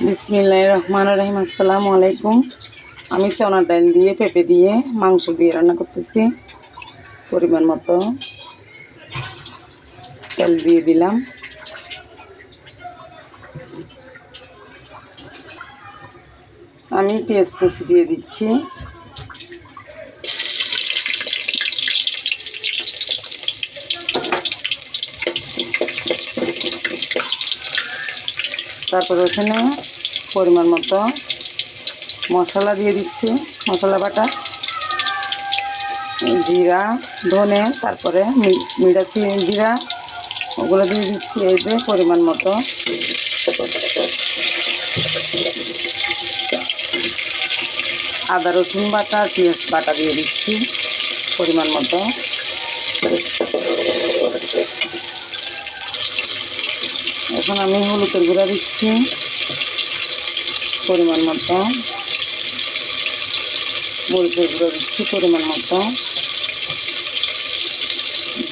বিসমিল্লাহির রহমানির রহিম। আসসালামু আলাইকুম। আমি চনা ডাল দিয়ে পেঁপে দিয়ে মাংস দিয়ে রান্না করতেছি। পরিমাণ মতো তেল দিয়ে দিলাম। আমি পেঁয়াজ কুচি দিয়ে দিচ্ছি। তারপর ওখানে পরিমাণ মতো মশলা দিয়ে দিচ্ছি, মশলা বাটা, জিরা, ধনে, তারপরে মিরাচি জিরা, ওগুলো দিয়ে দিচ্ছি। এই যে পরিমাণ মতো আদা রসুন বাটা, পেঁয়াজ বাটা দিয়ে দিচ্ছি পরিমাণ মতো। এখন আমি হলুদের গুঁড়া দিচ্ছি পরিমাণ মতো, মরিচের গুঁড়ো দিচ্ছি পরিমাণ মতো,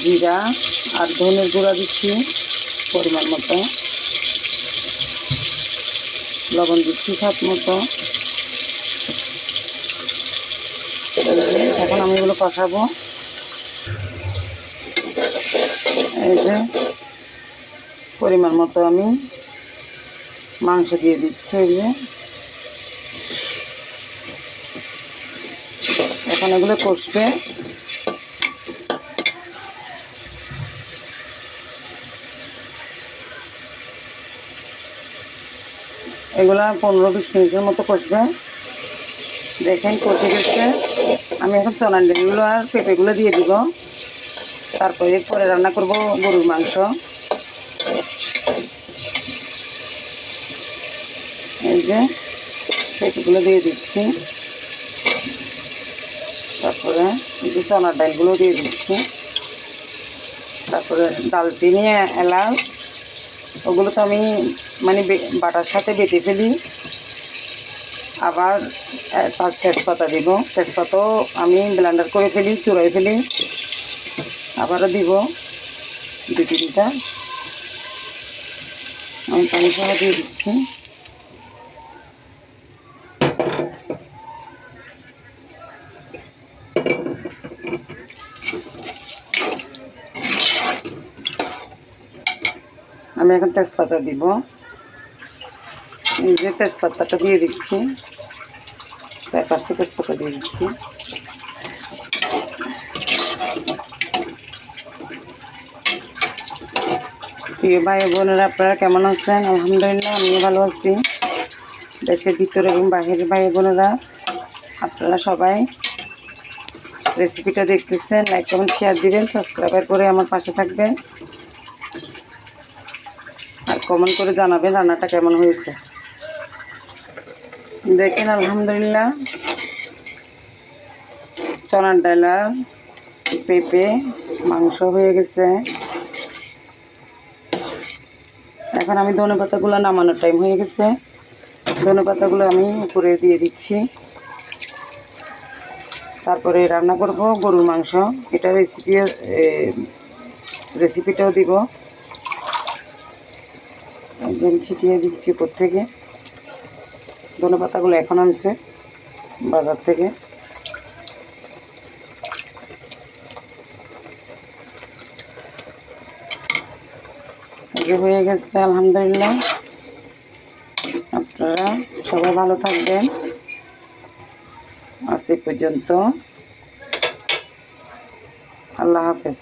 জিরা আর ধনের গুঁড়া দিচ্ছি পরিমাণ মতো, লবণ দিচ্ছি স্বাদ মতো। এখন আমি এগুলো কষাবো। এই যে পরিমাণ মতো আমি মাংস দিয়ে দিচ্ছি। এই যে এখন এগুলো কষবে। এগুলা 15-20 মিনিটের মতো কষবে। দেখেন কষে গেছে। আমি এখন চনার ডালগুলো আর পেঁপেগুলো দিয়ে দিব। তারপরে পরে রান্না করব গরুর মাংস। এই যে পেঁপেগুলো দিয়ে দিচ্ছি, তারপরে এই যে চনার ডালগুলো দিয়ে দিচ্ছি, তারপরে দালচিনি, এলাচ, ওগুলো তো আমি মানে বাটার সাথে বেটে ফেলি। আবার তেজপাতা দিব, তেজপাতাও আমি ব্লেন্ডার করে ফেলি, চুড়াই ফেলি। আবারও দিব 2-3টা। আমি পানি সহ দিয়ে দিচ্ছি। আমি এখন তেজপাতা দিব। এই যে তেজপাতাটা দিয়ে দিচ্ছি, 4-5টা তেজপাতা দিয়ে দিচ্ছি। প্রিয় ভাই বোনেরা, আপনারা কেমন আছেন? আলহামদুলিল্লাহ আমিও ভালো আছি। দেশের ভিতরে এবং বাইরের ভাই বোনেরা, আপনারা সবাই রেসিপিটা দেখতেছেন, লাইক কমেন্ট শেয়ার দিবেন, সাবস্ক্রাইব করে আমার পাশে থাকবেন, আর কমেন্ট করে জানাবেন রান্নাটা কেমন হয়েছে। দেখেন আলহামদুলিল্লাহ চনার ডাল আর পেঁপে মাংস হয়ে গেছে। এখন আমি ধনেপাতাগুলো নামানোর টাইম হয়ে গেছে। ধনেপাতাগুলো আমি উপরে দিয়ে দিচ্ছি। তারপরে রান্না করব গরুর মাংস। এটা রেসিপিটাও দিব। একদম ছিটিয়ে দিচ্ছি উপর থেকে। ধনেপাতাগুলো এখন আনছে বাজার থেকে। হয়ে গেছে আলহামদুলিল্লাহ। আপনারা সবাই ভালো থাকবেন। আজ এই পর্যন্ত। আল্লাহ হাফেজ।